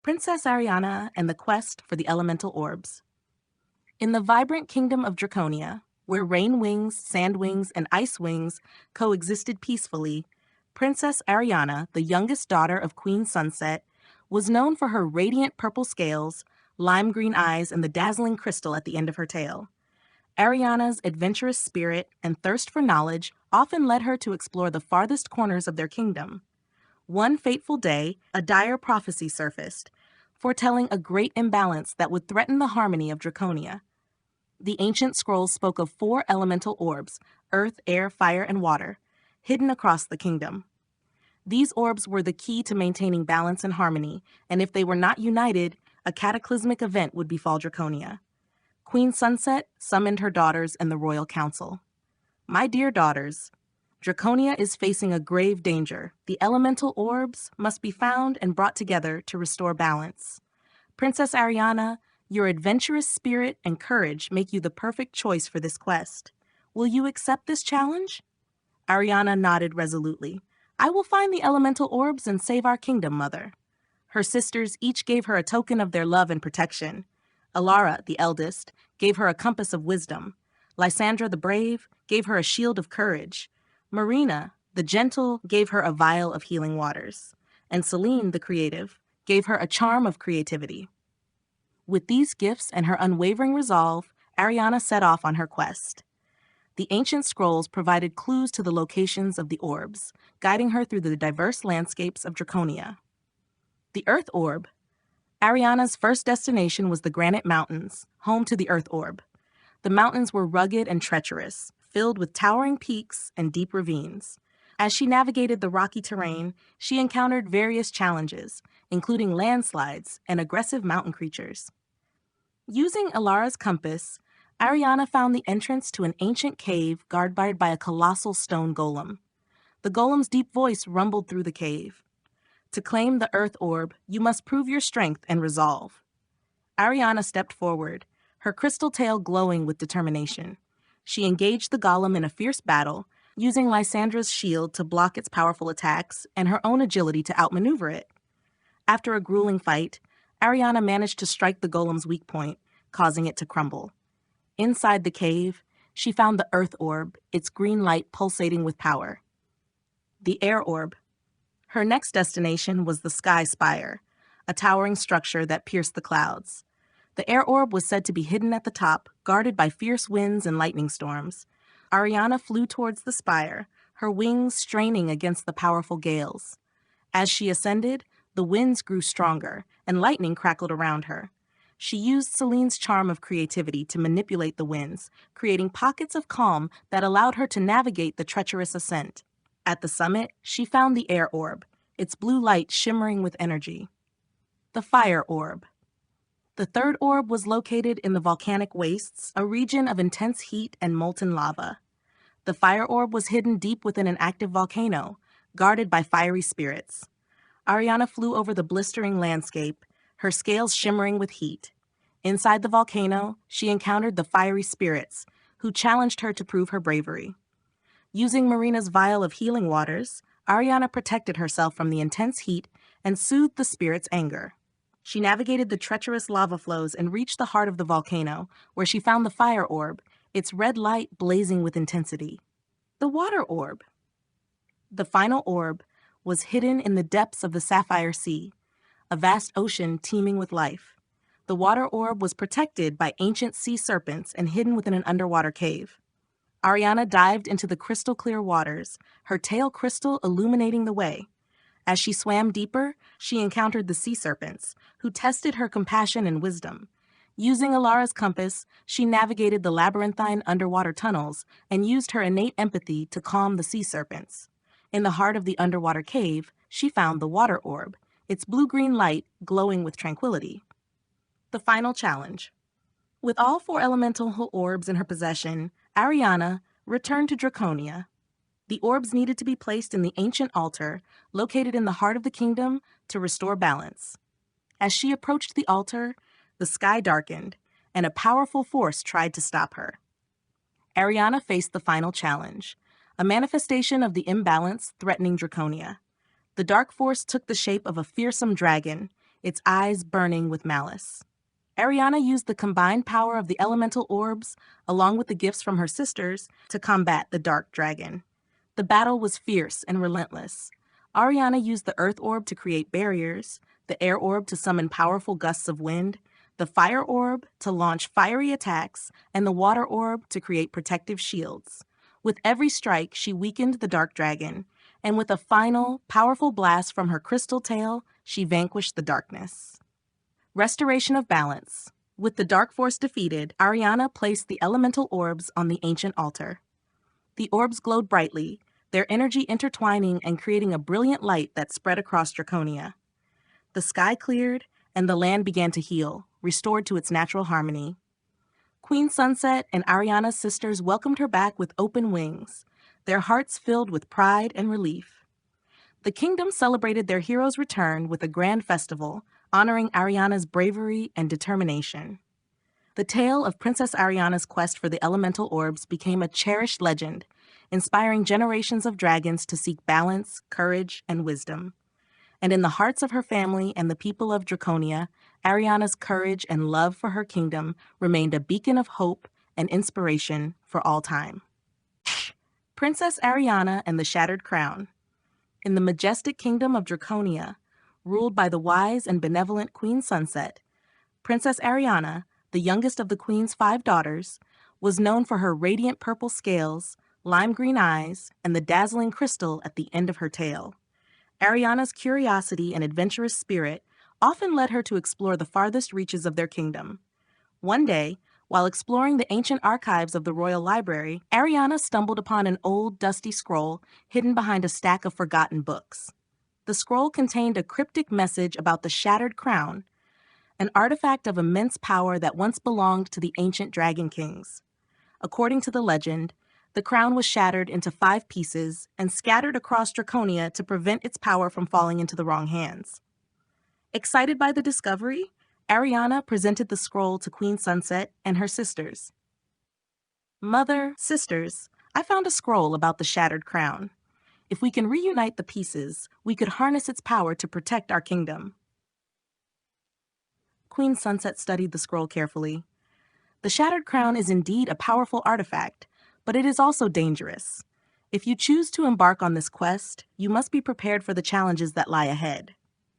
Princess Arianna and the Quest for the Elemental Orbs. In the vibrant kingdom of Draconia, where rain wings, sand wings, and ice wings coexisted peacefully, Princess Arianna, the youngest daughter of Queen Sunset, was known for her radiant purple scales, lime green eyes, and the dazzling crystal at the end of her tail. Arianna's adventurous spirit and thirst for knowledge often led her to explore the farthest corners of their kingdom. One fateful day, a dire prophecy surfaced, foretelling a great imbalance that would threaten the harmony of Draconia. The ancient scrolls spoke of 4 elemental orbs, earth, air, fire, and water, hidden across the kingdom. These orbs were the key to maintaining balance and harmony, and if they were not united, a cataclysmic event would befall Draconia. Queen Sunset summoned her daughters and the royal council. "My dear daughters, Draconia is facing a grave danger. The elemental orbs must be found and brought together to restore balance. Princess Arianna, your adventurous spirit and courage make you the perfect choice for this quest. Will you accept this challenge?" Arianna nodded resolutely. "I will find the elemental orbs and save our kingdom, Mother." Her sisters each gave her a token of their love and protection. Alara, the eldest, gave her a compass of wisdom. Lysandra, the brave, gave her a shield of courage. Marina, the gentle, gave her a vial of healing waters. And Celine, the creative, gave her a charm of creativity. With these gifts and her unwavering resolve, Arianna set off on her quest. The ancient scrolls provided clues to the locations of the orbs, guiding her through the diverse landscapes of Draconia. The Earth Orb. Arianna's first destination was the Granite Mountains, home to the Earth Orb. The mountains were rugged and treacherous, filled with towering peaks and deep ravines. As she navigated the rocky terrain, she encountered various challenges, including landslides and aggressive mountain creatures. Using Alara's compass, Arianna found the entrance to an ancient cave guarded by a colossal stone golem. The golem's deep voice rumbled through the cave. "To claim the Earth Orb, you must prove your strength and resolve." Arianna stepped forward, her crystal tail glowing with determination. She engaged the golem in a fierce battle, using Lysandra's shield to block its powerful attacks and her own agility to outmaneuver it. After a grueling fight, Arianna managed to strike the golem's weak point, causing it to crumble. Inside the cave, she found the Earth Orb, its green light pulsating with power. The Air Orb. Her next destination was the Sky Spire, a towering structure that pierced the clouds. The Air Orb was said to be hidden at the top, guarded by fierce winds and lightning storms. Arianna flew towards the spire, her wings straining against the powerful gales. As she ascended, the winds grew stronger, and lightning crackled around her. She used Celine's charm of creativity to manipulate the winds, creating pockets of calm that allowed her to navigate the treacherous ascent. At the summit, she found the Air Orb, its blue light shimmering with energy. The Fire Orb. The third orb was located in the volcanic wastes, a region of intense heat and molten lava. The Fire Orb was hidden deep within an active volcano, guarded by fiery spirits. Arianna flew over the blistering landscape, her scales shimmering with heat. Inside the volcano, she encountered the fiery spirits, who challenged her to prove her bravery. Using Marina's vial of healing waters, Arianna protected herself from the intense heat and soothed the spirits' anger. She navigated the treacherous lava flows and reached the heart of the volcano, where she found the Fire Orb, its red light blazing with intensity. The Water Orb. The final orb was hidden in the depths of the Sapphire Sea, a vast ocean teeming with life. The Water Orb was protected by ancient sea serpents and hidden within an underwater cave. Arianna dived into the crystal-clear waters, her tail crystal illuminating the way. As she swam deeper, she encountered the sea serpents, who tested her compassion and wisdom. Using Alara's compass, she navigated the labyrinthine underwater tunnels and used her innate empathy to calm the sea serpents. In the heart of the underwater cave, she found the Water Orb, its blue-green light glowing with tranquility. The final challenge. With all 4 elemental orbs in her possession, Arianna returned to Draconia. The orbs needed to be placed in the ancient altar, located in the heart of the kingdom, to restore balance. As she approached the altar, the sky darkened, and a powerful force tried to stop her. Arianna faced the final challenge, a manifestation of the imbalance threatening Draconia. The dark force took the shape of a fearsome dragon, its eyes burning with malice. Arianna used the combined power of the elemental orbs, along with the gifts from her sisters, to combat the dark dragon. The battle was fierce and relentless. Arianna used the earth orb to create barriers, the air orb to summon powerful gusts of wind, the fire orb to launch fiery attacks, and the water orb to create protective shields. With every strike, she weakened the dark dragon, and with a final, powerful blast from her crystal tail, she vanquished the darkness. Restoration of balance. With the dark force defeated, Arianna placed the elemental orbs on the ancient altar. The orbs glowed brightly, their energy intertwining and creating a brilliant light that spread across Draconia. The sky cleared, and the land began to heal, restored to its natural harmony. Queen Sunset and Arianna's sisters welcomed her back with open wings, their hearts filled with pride and relief. The kingdom celebrated their hero's return with a grand festival, honoring Arianna's bravery and determination. The tale of Princess Arianna's quest for the elemental orbs became a cherished legend, inspiring generations of dragons to seek balance, courage, and wisdom. And in the hearts of her family and the people of Draconia, Arianna's courage and love for her kingdom remained a beacon of hope and inspiration for all time. Princess Arianna and the Shattered Crown. In the majestic kingdom of Draconia, ruled by the wise and benevolent Queen Sunset, Princess Arianna, the youngest of the Queen's 5 daughters, was known for her radiant purple scales, lime green eyes, and the dazzling crystal at the end of her tail. Arianna's curiosity and adventurous spirit often led her to explore the farthest reaches of their kingdom. One day, while exploring the ancient archives of the royal library, Arianna stumbled upon an old, dusty scroll hidden behind a stack of forgotten books. The scroll contained a cryptic message about the Shattered Crown, an artifact of immense power that once belonged to the ancient dragon kings. According to the legend, the crown was shattered into 5 pieces and scattered across Draconia to prevent its power from falling into the wrong hands. Excited by the discovery, Arianna presented the scroll to Queen Sunset and her sisters. "Mother, sisters, I found a scroll about the Shattered Crown. If we can reunite the pieces, we could harness its power to protect our kingdom." Queen Sunset studied the scroll carefully. The Shattered Crown is indeed a powerful artifact, but it is also dangerous. If you choose to embark on this quest, you must be prepared for the challenges that lie ahead.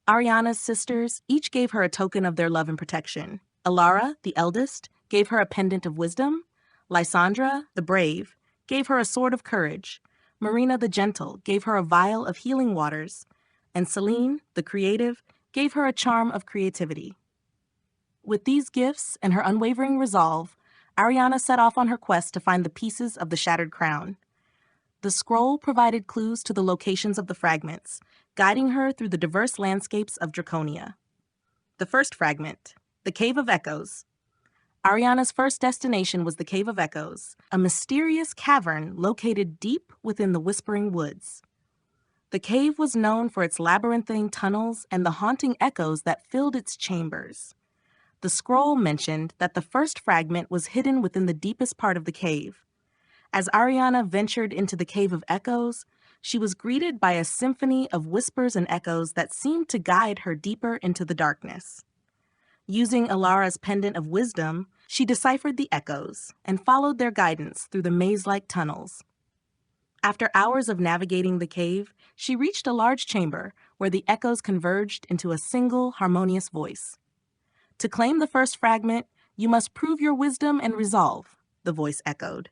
Arianna's sisters each gave her a token of their love and protection. Alara, the eldest, gave her a pendant of wisdom. Lysandra, the brave, gave her a sword of courage. Marina, the gentle, gave her a vial of healing waters. And Celine, the creative, gave her a charm of creativity. With these gifts and her unwavering resolve, Arianna set off on her quest to find the pieces of the Shattered Crown. The scroll provided clues to the locations of the fragments, guiding her through the diverse landscapes of Draconia. The first fragment, the Cave of Echoes. Arianna's first destination was the Cave of Echoes, a mysterious cavern located deep within the Whispering Woods. The cave was known for its labyrinthine tunnels and the haunting echoes that filled its chambers. The scroll mentioned that the first fragment was hidden within the deepest part of the cave. As Arianna ventured into the Cave of Echoes, she was greeted by a symphony of whispers and echoes that seemed to guide her deeper into the darkness. Using Alara's pendant of wisdom, she deciphered the echoes and followed their guidance through the maze-like tunnels. After hours of navigating the cave, she reached a large chamber where the echoes converged into a single harmonious voice. "To claim the first fragment, you must prove your wisdom and resolve," the voice echoed.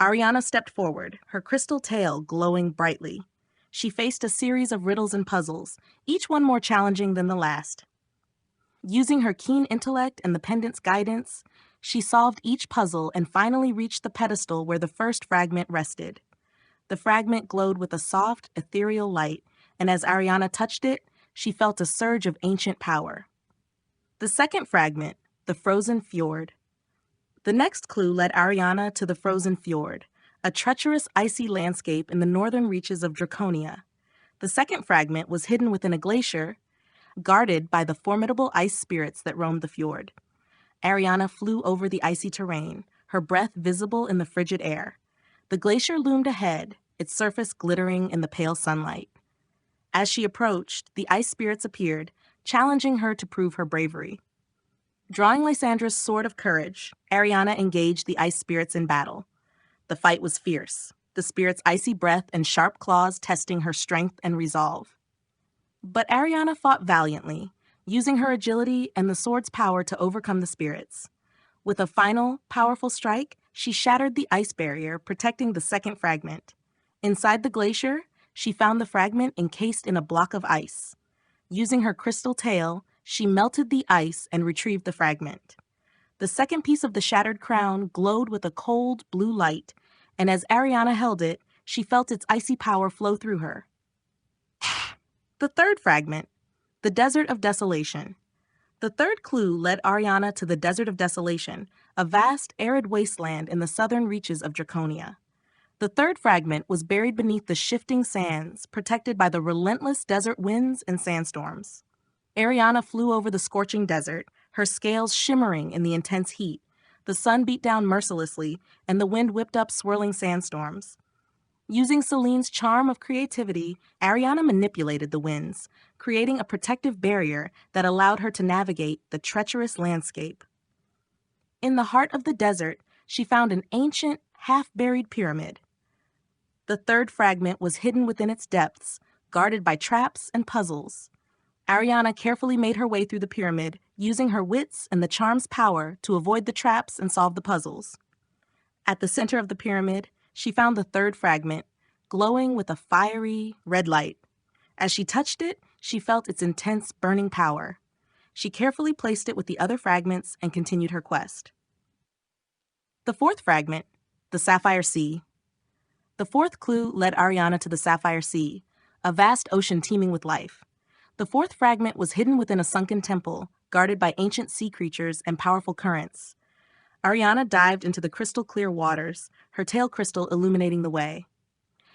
Arianna stepped forward, her crystal tail glowing brightly. She faced a series of riddles and puzzles, each one more challenging than the last. Using her keen intellect and the pendant's guidance, she solved each puzzle and finally reached the pedestal where the first fragment rested. The fragment glowed with a soft, ethereal light, and as Arianna touched it, she felt a surge of ancient power. The second fragment, the Frozen Fjord. The next clue led Arianna to the Frozen Fjord, a treacherous icy landscape in the northern reaches of Draconia. The second fragment was hidden within a glacier, guarded by the formidable ice spirits that roamed the fjord. Arianna flew over the icy terrain, her breath visible in the frigid air. The glacier loomed ahead, its surface glittering in the pale sunlight. As she approached, the ice spirits appeared, challenging her to prove her bravery. Drawing Lysandra's sword of courage, Arianna engaged the ice spirits in battle. The fight was fierce, the spirits' icy breath and sharp claws testing her strength and resolve. But Arianna fought valiantly, using her agility and the sword's power to overcome the spirits. With a final, powerful strike, she shattered the ice barrier, protecting the second fragment. Inside the glacier, she found the fragment encased in a block of ice. Using her crystal tail, she melted the ice and retrieved the fragment. The second piece of the shattered crown glowed with a cold blue light, and as Arianna held it, she felt its icy power flow through her. The third fragment, the Desert of Desolation. The third clue led Arianna to the Desert of Desolation, a vast, arid wasteland in the southern reaches of Draconia. The third fragment was buried beneath the shifting sands, protected by the relentless desert winds and sandstorms. Arianna flew over the scorching desert, her scales shimmering in the intense heat. The sun beat down mercilessly, and the wind whipped up swirling sandstorms. Using Celine's charm of creativity, Arianna manipulated the winds, creating a protective barrier that allowed her to navigate the treacherous landscape. In the heart of the desert, she found an ancient, half-buried pyramid. The third fragment was hidden within its depths, guarded by traps and puzzles. Arianna carefully made her way through the pyramid, using her wits and the charm's power to avoid the traps and solve the puzzles. At the center of the pyramid, she found the third fragment, glowing with a fiery red light. As she touched it, she felt its intense burning power. She carefully placed it with the other fragments and continued her quest. The fourth fragment, the Sapphire Sea. The fourth clue led Arianna to the Sapphire Sea, a vast ocean teeming with life. The fourth fragment was hidden within a sunken temple, guarded by ancient sea creatures and powerful currents. Arianna dived into the crystal-clear waters, her tail crystal illuminating the way.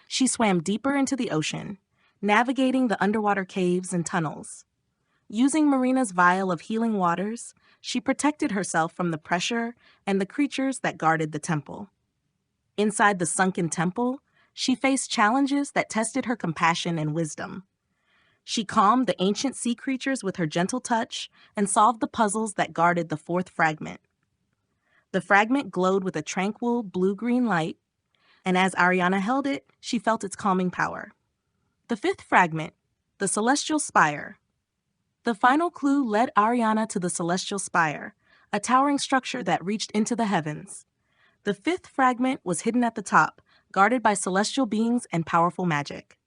She swam deeper into the ocean, navigating the underwater caves and tunnels. Using Marina's vial of healing waters, she protected herself from the pressure and the creatures that guarded the temple. Inside the sunken temple, she faced challenges that tested her compassion and wisdom. She calmed the ancient sea creatures with her gentle touch and solved the puzzles that guarded the fourth fragment. The fragment glowed with a tranquil blue-green light, and as Arianna held it, she felt its calming power. The fifth fragment, the Celestial Spire. The final clue led Arianna to the Celestial Spire, a towering structure that reached into the heavens. The fifth fragment was hidden at the top, guarded by celestial beings and powerful magic.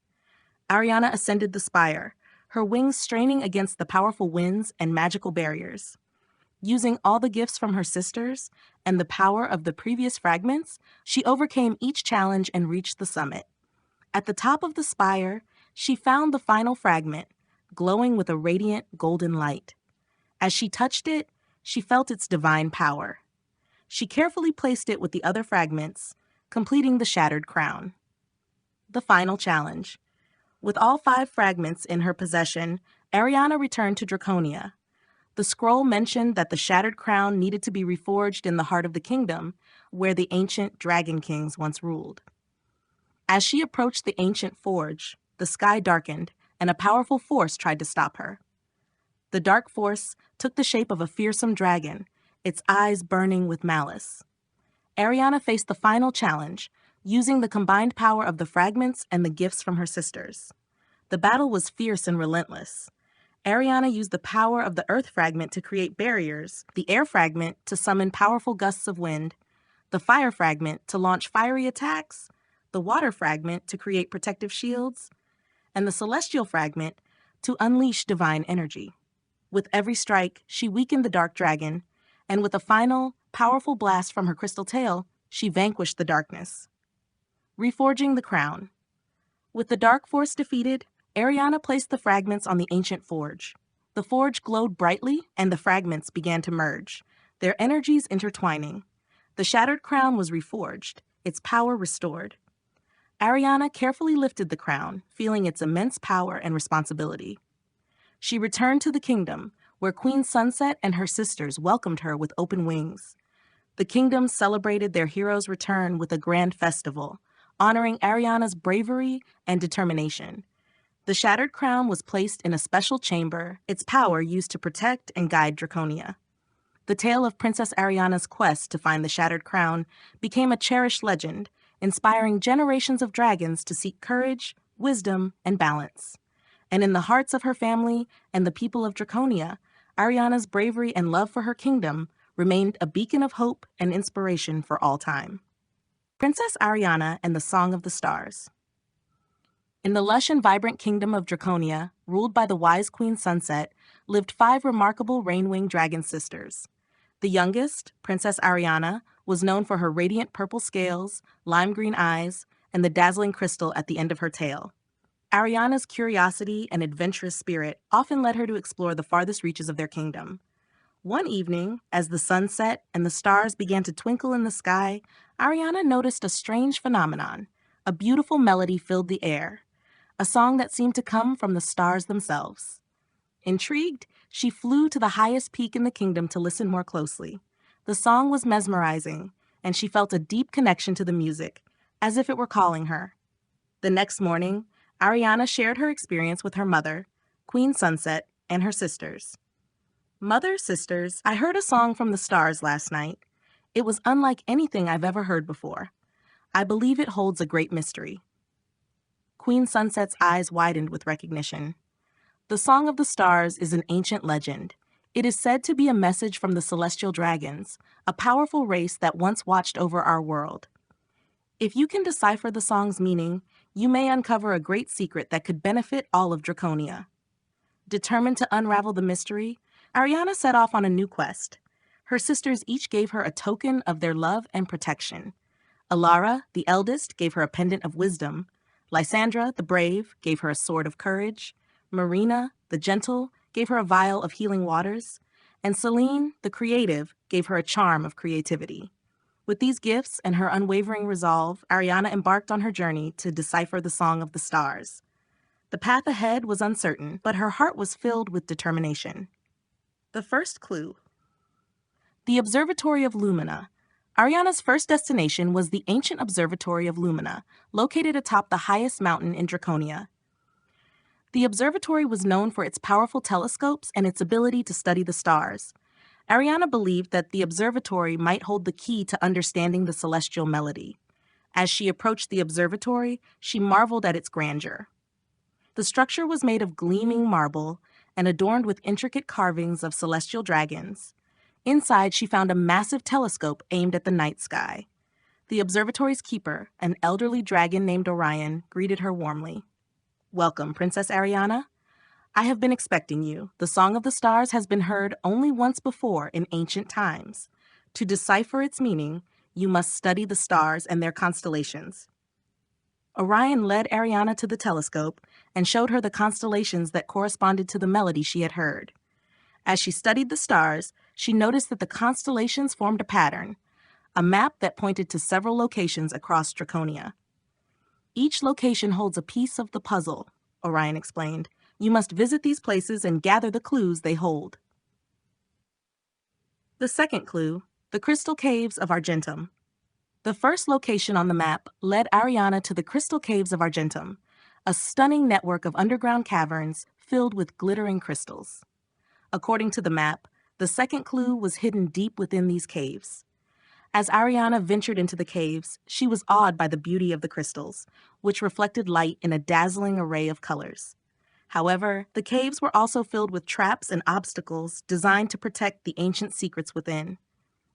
Arianna ascended the spire, her wings straining against the powerful winds and magical barriers. Using all the gifts from her sisters and the power of the previous fragments, she overcame each challenge and reached the summit. At the top of the spire, she found the final fragment, glowing with a radiant golden light. As she touched it, she felt its divine power. She carefully placed it with the other fragments, completing the shattered crown. The final challenge. With all 5 fragments in her possession, Arianna returned to Draconia. The scroll mentioned that the shattered crown needed to be reforged in the heart of the kingdom, where the ancient dragon kings once ruled. As she approached the ancient forge, the sky darkened, and a powerful force tried to stop her. The dark force took the shape of a fearsome dragon, its eyes burning with malice. Arianna faced the final challenge, using the combined power of the fragments and the gifts from her sisters. The battle was fierce and relentless. Arianna used the power of the earth fragment to create barriers, the air fragment to summon powerful gusts of wind, the fire fragment to launch fiery attacks, the water fragment to create protective shields, and the celestial fragment to unleash divine energy. With every strike, she weakened the dark dragon, and with a final, powerful blast from her crystal tail, she vanquished the darkness. Reforging the crown. With the dark force defeated, Arianna placed the fragments on the ancient forge. The forge glowed brightly, and the fragments began to merge, their energies intertwining. The shattered crown was reforged, its power restored. Arianna carefully lifted the crown, feeling its immense power and responsibility. She returned to the kingdom, where Queen Sunset and her sisters welcomed her with open wings. The kingdom celebrated their hero's return with a grand festival, honoring Arianna's bravery and determination. The shattered crown was placed in a special chamber, its power used to protect and guide Draconia. The tale of Princess Arianna's quest to find the shattered crown became a cherished legend, inspiring generations of dragons to seek courage, wisdom, and balance. And in the hearts of her family and the people of Draconia, Arianna's bravery and love for her kingdom remained a beacon of hope and inspiration for all time. Princess Arianna and the Song of the Stars. In the lush and vibrant kingdom of Draconia, ruled by the wise Queen Sunset, lived 5 remarkable rain-winged dragon sisters. The youngest, Princess Arianna, was known for her radiant purple scales, lime green eyes, and the dazzling crystal at the end of her tail. Arianna's curiosity and adventurous spirit often led her to explore the farthest reaches of their kingdom. One evening, as the sun set and the stars began to twinkle in the sky, Arianna noticed a strange phenomenon. A beautiful melody filled the air, a song that seemed to come from the stars themselves. Intrigued, she flew to the highest peak in the kingdom to listen more closely. The song was mesmerizing, and she felt a deep connection to the music, as if it were calling her. The next morning, Arianna shared her experience with her mother, Queen Sunset, and her sisters. "Mother, sisters, I heard a song from the stars last night. It was unlike anything I've ever heard before. I believe it holds a great mystery." Queen Sunset's eyes widened with recognition. The Song of the Stars is an ancient legend. It is said to be a message from the celestial dragons, a powerful race that once watched over our world. If you can decipher the song's meaning, you may uncover a great secret that could benefit all of Draconia. Determined to unravel the mystery, Arianna set off on a new quest. Her sisters each gave her a token of their love and protection. Alara, the eldest, gave her a pendant of wisdom. Lysandra, the brave, gave her a sword of courage. Marina, the gentle, gave her a vial of healing waters. And Celine, the creative, gave her a charm of creativity. With these gifts and her unwavering resolve, Arianna embarked on her journey to decipher the Song of the Stars. The path ahead was uncertain, but her heart was filled with determination. The first clue. The Observatory of Lumina. Arianna's first destination was the ancient Observatory of Lumina, located atop the highest mountain in Draconia. The observatory was known for its powerful telescopes and its ability to study the stars. Arianna believed that the observatory might hold the key to understanding the celestial melody. As she approached the observatory, she marveled at its grandeur. The structure was made of gleaming marble and adorned with intricate carvings of celestial dragons. Inside, she found a massive telescope aimed at the night sky. The observatory's keeper, an elderly dragon named Orion, greeted her warmly. "Welcome, Princess Arianna. I have been expecting you. The Song of the Stars has been heard only once before in ancient times. To decipher its meaning, you must study the stars and their constellations." Orion led Arianna to the telescope and showed her the constellations that corresponded to the melody she had heard. As she studied the stars, she noticed that the constellations formed a pattern, a map that pointed to several locations across Draconia. "Each location holds a piece of the puzzle," Orion explained. "You must visit these places and gather the clues they hold." The second clue, the Crystal Caves of Argentum. The first location on the map led Arianna to the Crystal Caves of Argentum, a stunning network of underground caverns filled with glittering crystals. According to the map, the second clue was hidden deep within these caves. As Arianna ventured into the caves, she was awed by the beauty of the crystals, which reflected light in a dazzling array of colors. However, the caves were also filled with traps and obstacles designed to protect the ancient secrets within.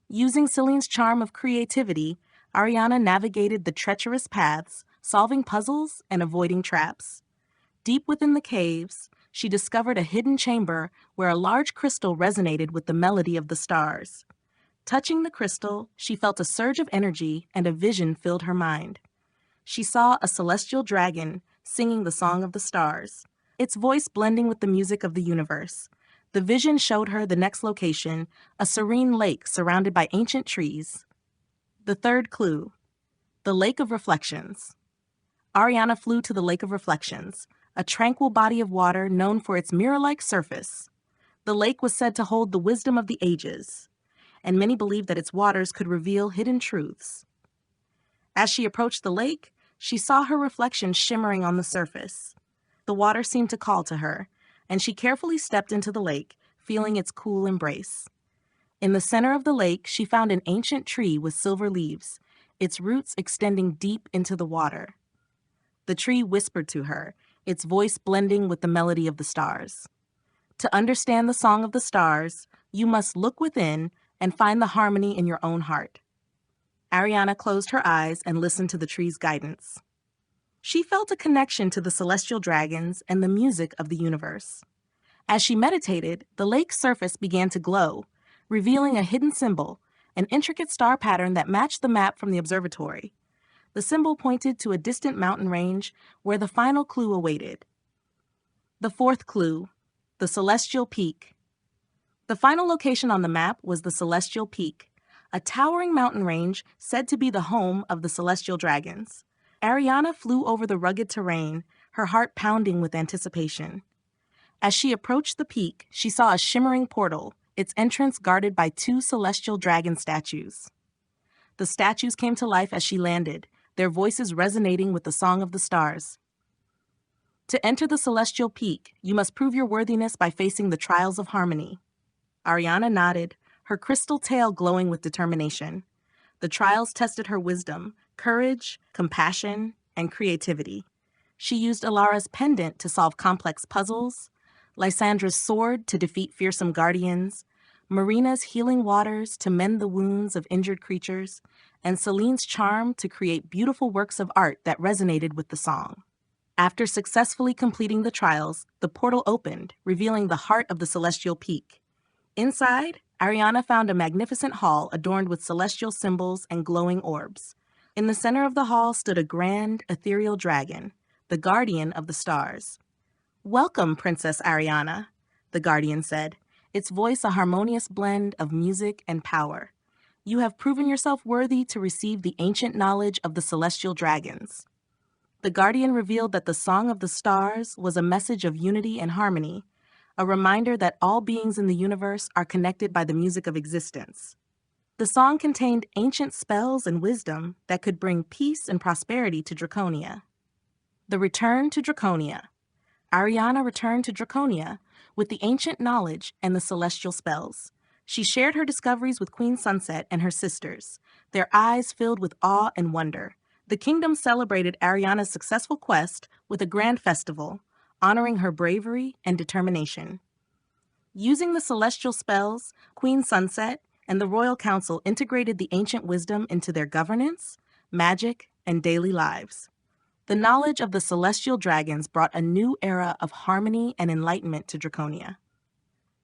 Using Celine's charm of creativity, Arianna navigated the treacherous paths, solving puzzles and avoiding traps. Deep within the caves, she discovered a hidden chamber where a large crystal resonated with the melody of the stars. Touching the crystal, she felt a surge of energy and a vision filled her mind. She saw a celestial dragon singing the Song of the Stars, its voice blending with the music of the universe. The vision showed her the next location, a serene lake surrounded by ancient trees. The third clue, the Lake of Reflections. Arianna flew to the Lake of Reflections, a tranquil body of water known for its mirror-like surface. The lake was said to hold the wisdom of the ages, and many believed that its waters could reveal hidden truths. As she approached the lake, she saw her reflection shimmering on the surface. The water seemed to call to her, and she carefully stepped into the lake, feeling its cool embrace. In the center of the lake, she found an ancient tree with silver leaves, its roots extending deep into the water. The tree whispered to her, its voice blending with the melody of the stars. To understand the song of the stars, you must look within and find the harmony in your own heart. Arianna closed her eyes and listened to the tree's guidance. She felt a connection to the celestial dragons and the music of the universe. As she meditated, the lake's surface began to glow, revealing a hidden symbol, an intricate star pattern that matched the map from the observatory. The symbol pointed to a distant mountain range where the final clue awaited. The fourth clue, the Celestial Peak. The final location on the map was the Celestial Peak, a towering mountain range said to be the home of the celestial dragons. Arianna flew over the rugged terrain, her heart pounding with anticipation. As she approached the peak, she saw a shimmering portal, its entrance guarded by two celestial dragon statues. The statues came to life as she landed, their voices resonating with the song of the stars. To enter the Celestial Peak, you must prove your worthiness by facing the trials of harmony. Arianna nodded, her crystal tail glowing with determination. The trials tested her wisdom, courage, compassion, and creativity. She used Alara's pendant to solve complex puzzles, Lysandra's sword to defeat fearsome guardians, Marina's healing waters to mend the wounds of injured creatures, and Celine's charm to create beautiful works of art that resonated with the song. After successfully completing the trials, the portal opened, revealing the heart of the Celestial Peak. Inside, Arianna found a magnificent hall adorned with celestial symbols and glowing orbs. In the center of the hall stood a grand, ethereal dragon, the guardian of the stars. "Welcome, Princess Arianna," the guardian said, its voice a harmonious blend of music and power. "You have proven yourself worthy to receive the ancient knowledge of the celestial dragons." The guardian revealed that the Song of the Stars was a message of unity and harmony, a reminder that all beings in the universe are connected by the music of existence. The song contained ancient spells and wisdom that could bring peace and prosperity to Draconia. The return to Draconia. Arianna returned to Draconia with the ancient knowledge and the celestial spells. She shared her discoveries with Queen Sunset and her sisters, their eyes filled with awe and wonder. The kingdom celebrated Arianna's successful quest with a grand festival, honoring her bravery and determination. Using the celestial spells, Queen Sunset and the Royal Council integrated the ancient wisdom into their governance, magic, and daily lives. The knowledge of the celestial dragons brought a new era of harmony and enlightenment to Draconia.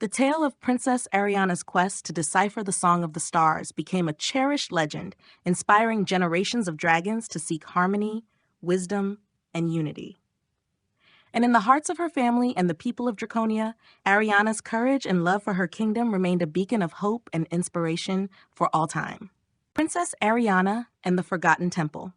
The tale of Princess Arianna's quest to decipher the Song of the Stars became a cherished legend, inspiring generations of dragons to seek harmony, wisdom, and unity. And in the hearts of her family and the people of Draconia, Arianna's courage and love for her kingdom remained a beacon of hope and inspiration for all time. Princess Arianna and the Forgotten Temple.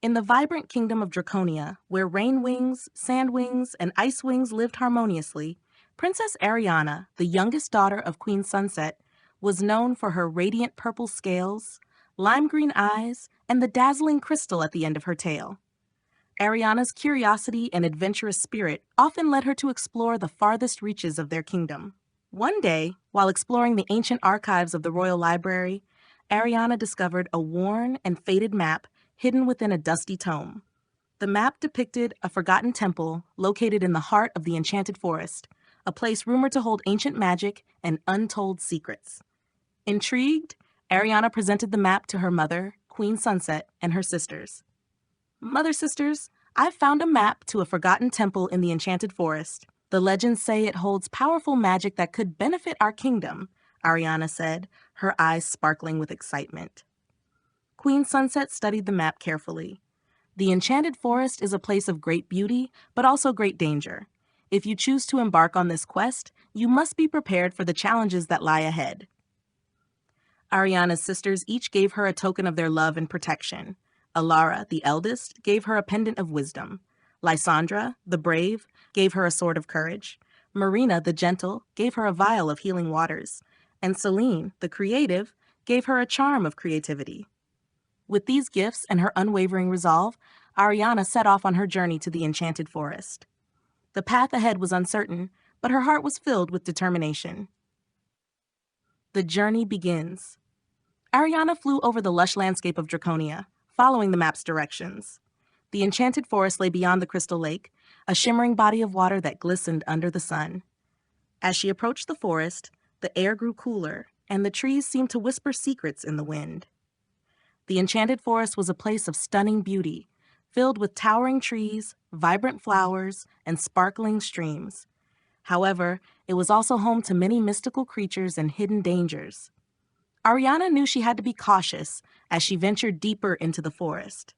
In the vibrant kingdom of Draconia, where rain wings, sand wings, and ice wings lived harmoniously, Princess Arianna, the youngest daughter of Queen Sunset, was known for her radiant purple scales, lime green eyes, and the dazzling crystal at the end of her tail. Arianna's curiosity and adventurous spirit often led her to explore the farthest reaches of their kingdom. One day, while exploring the ancient archives of the Royal Library, Arianna discovered a worn and faded map hidden within a dusty tome. The map depicted a forgotten temple located in the heart of the Enchanted Forest, a place rumored to hold ancient magic and untold secrets. Intrigued, Arianna presented the map to her mother, Queen Sunset, and her sisters. "Mother, sisters, I've found a map to a forgotten temple in the Enchanted Forest. The legends say it holds powerful magic that could benefit our kingdom," Arianna said, her eyes sparkling with excitement. Queen Sunset studied the map carefully. The Enchanted Forest is a place of great beauty, but also great danger. If you choose to embark on this quest, you must be prepared for the challenges that lie ahead. Arianna's sisters each gave her a token of their love and protection. Alara, the eldest, gave her a pendant of wisdom. Lysandra, the brave, gave her a sword of courage. Marina, the gentle, gave her a vial of healing waters. And Celine, the creative, gave her a charm of creativity. With these gifts and her unwavering resolve, Arianna set off on her journey to the Enchanted Forest. The path ahead was uncertain, but her heart was filled with determination. The journey begins. Arianna flew over the lush landscape of Draconia, following the map's directions. The enchanted forest lay beyond the crystal lake, a shimmering body of water that glistened under the sun. As she approached the forest, the air grew cooler, and the trees seemed to whisper secrets in the wind. The enchanted forest was a place of stunning beauty, filled with towering trees, vibrant flowers, and sparkling streams. However, it was also home to many mystical creatures and hidden dangers. Arianna knew she had to be cautious as she ventured deeper into the forest.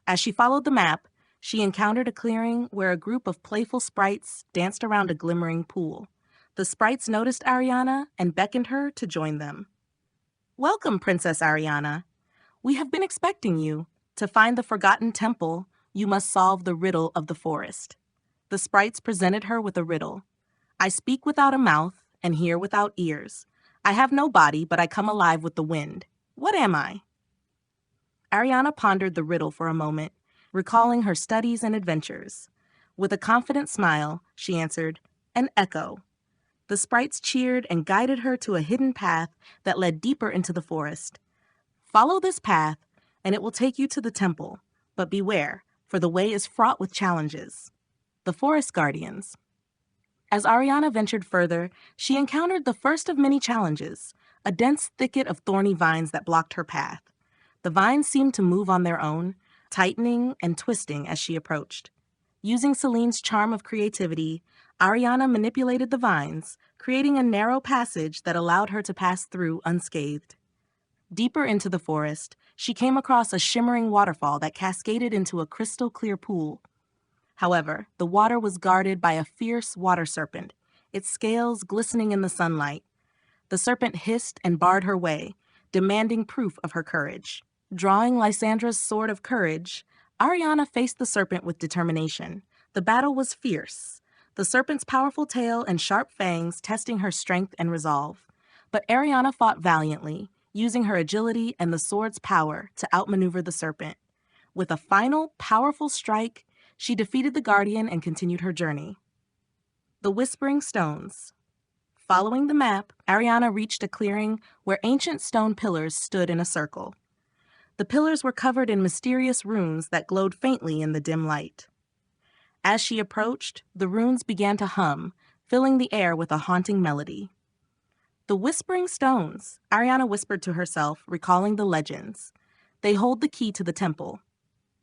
As she followed the map, she encountered a clearing where a group of playful sprites danced around a glimmering pool. The sprites noticed Arianna and beckoned her to join them. "Welcome, Princess Arianna. We have been expecting you. To find the forgotten temple, you must solve the riddle of the forest." The sprites presented her with a riddle. "I speak without a mouth and hear without ears. I have no body, but I come alive with the wind. What am I?" Arianna pondered the riddle for a moment, recalling her studies and adventures. With a confident smile, she answered, "An echo." The sprites cheered and guided her to a hidden path that led deeper into the forest. "Follow this path, and it will take you to the temple. But beware, for the way is fraught with challenges." The Forest Guardians. As Arianna ventured further, she encountered the first of many challenges, a dense thicket of thorny vines that blocked her path. The vines seemed to move on their own, tightening and twisting as she approached. Using Celine's charm of creativity, Arianna manipulated the vines, creating a narrow passage that allowed her to pass through unscathed. Deeper into the forest, she came across a shimmering waterfall that cascaded into a crystal-clear pool. However, the water was guarded by a fierce water serpent, its scales glistening in the sunlight. The serpent hissed and barred her way, demanding proof of her courage. Drawing Lysandra's sword of courage, Arianna faced the serpent with determination. The battle was fierce, the serpent's powerful tail and sharp fangs testing her strength and resolve. But Arianna fought valiantly, using her agility and the sword's power to outmaneuver the serpent. With a final, powerful strike, she defeated the Guardian and continued her journey. The Whispering Stones. Following the map, Arianna reached a clearing where ancient stone pillars stood in a circle. The pillars were covered in mysterious runes that glowed faintly in the dim light. As she approached, the runes began to hum, filling the air with a haunting melody. "The Whispering Stones," Arianna whispered to herself, recalling the legends. "They hold the key to the temple."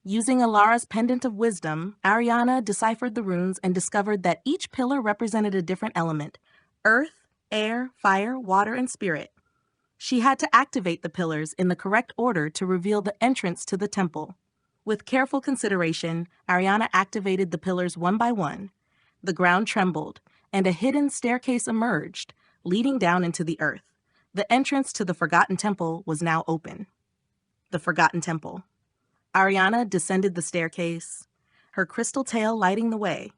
Using Alara's pendant of wisdom, Arianna deciphered the runes and discovered that each pillar represented a different element: earth, air, fire, water, and spirit. She had to activate the pillars in the correct order to reveal the entrance to the temple. With careful consideration, Arianna activated the pillars one by one. The ground trembled, and a hidden staircase emerged, leading down into the earth. The entrance to the Forgotten Temple was now open. The Forgotten Temple. Arianna descended the staircase, her crystal tail lighting the way.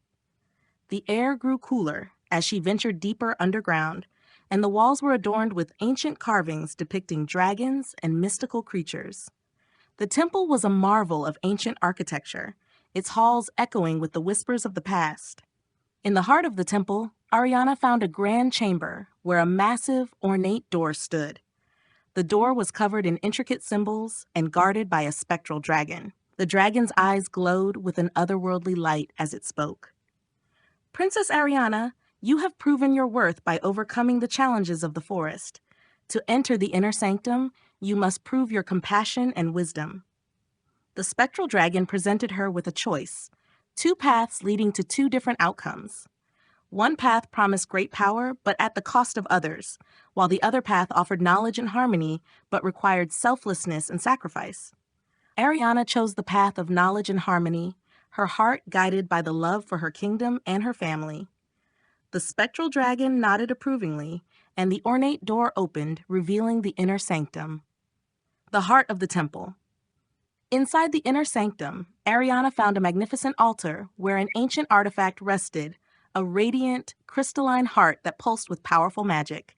The air grew cooler as she ventured deeper underground, and the walls were adorned with ancient carvings depicting dragons and mystical creatures. The temple was a marvel of ancient architecture, its halls echoing with the whispers of the past. In the heart of the temple, Arianna found a grand chamber where a massive, ornate door stood. The door was covered in intricate symbols and guarded by a spectral dragon. The dragon's eyes glowed with an otherworldly light as it spoke. "Princess Arianna, you have proven your worth by overcoming the challenges of the forest. To enter the inner sanctum, you must prove your compassion and wisdom." The spectral dragon presented her with a choice, 2 paths leading to 2 different outcomes. One path promised great power, but at the cost of others, while the other path offered knowledge and harmony, but required selflessness and sacrifice. Arianna chose the path of knowledge and harmony, her heart guided by the love for her kingdom and her family. The spectral dragon nodded approvingly, and the ornate door opened, revealing the inner sanctum. The heart of the temple. Inside the inner sanctum, Arianna found a magnificent altar where an ancient artifact rested, a radiant, crystalline heart that pulsed with powerful magic.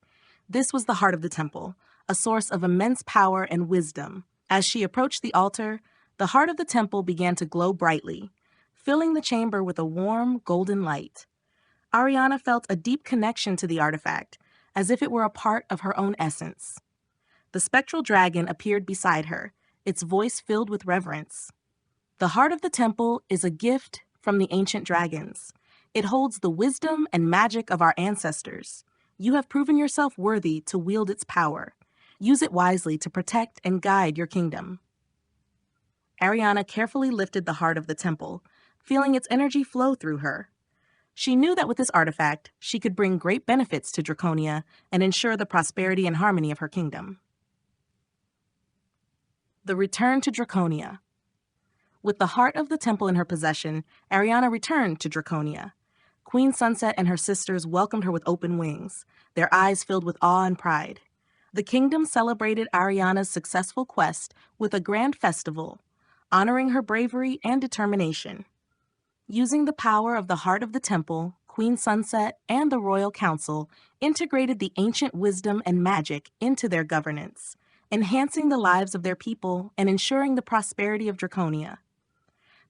This was the heart of the temple, a source of immense power and wisdom. As she approached the altar, the heart of the temple began to glow brightly, filling the chamber with a warm, golden light. Arianna felt a deep connection to the artifact, as if it were a part of her own essence. The spectral dragon appeared beside her, its voice filled with reverence. The heart of the temple is a gift from the ancient dragons. It holds the wisdom and magic of our ancestors. You have proven yourself worthy to wield its power. Use it wisely to protect and guide your kingdom. Arianna carefully lifted the heart of the temple, feeling its energy flow through her. She knew that with this artifact, she could bring great benefits to Draconia and ensure the prosperity and harmony of her kingdom. The return to Draconia. With the heart of the temple in her possession, Arianna returned to Draconia. Queen Sunset and her sisters welcomed her with open wings, their eyes filled with awe and pride. The kingdom celebrated Arianna's successful quest with a grand festival, honoring her bravery and determination. Using the power of the heart of the temple, Queen Sunset and the Royal Council integrated the ancient wisdom and magic into their governance, enhancing the lives of their people and ensuring the prosperity of Draconia.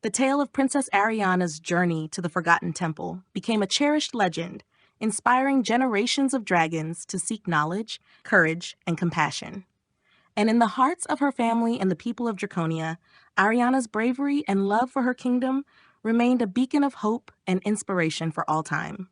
The tale of Princess Arianna's journey to the Forgotten Temple became a cherished legend, inspiring generations of dragons to seek knowledge, courage, and compassion. And in the hearts of her family and the people of Draconia, Arianna's bravery and love for her kingdom remained a beacon of hope and inspiration for all time.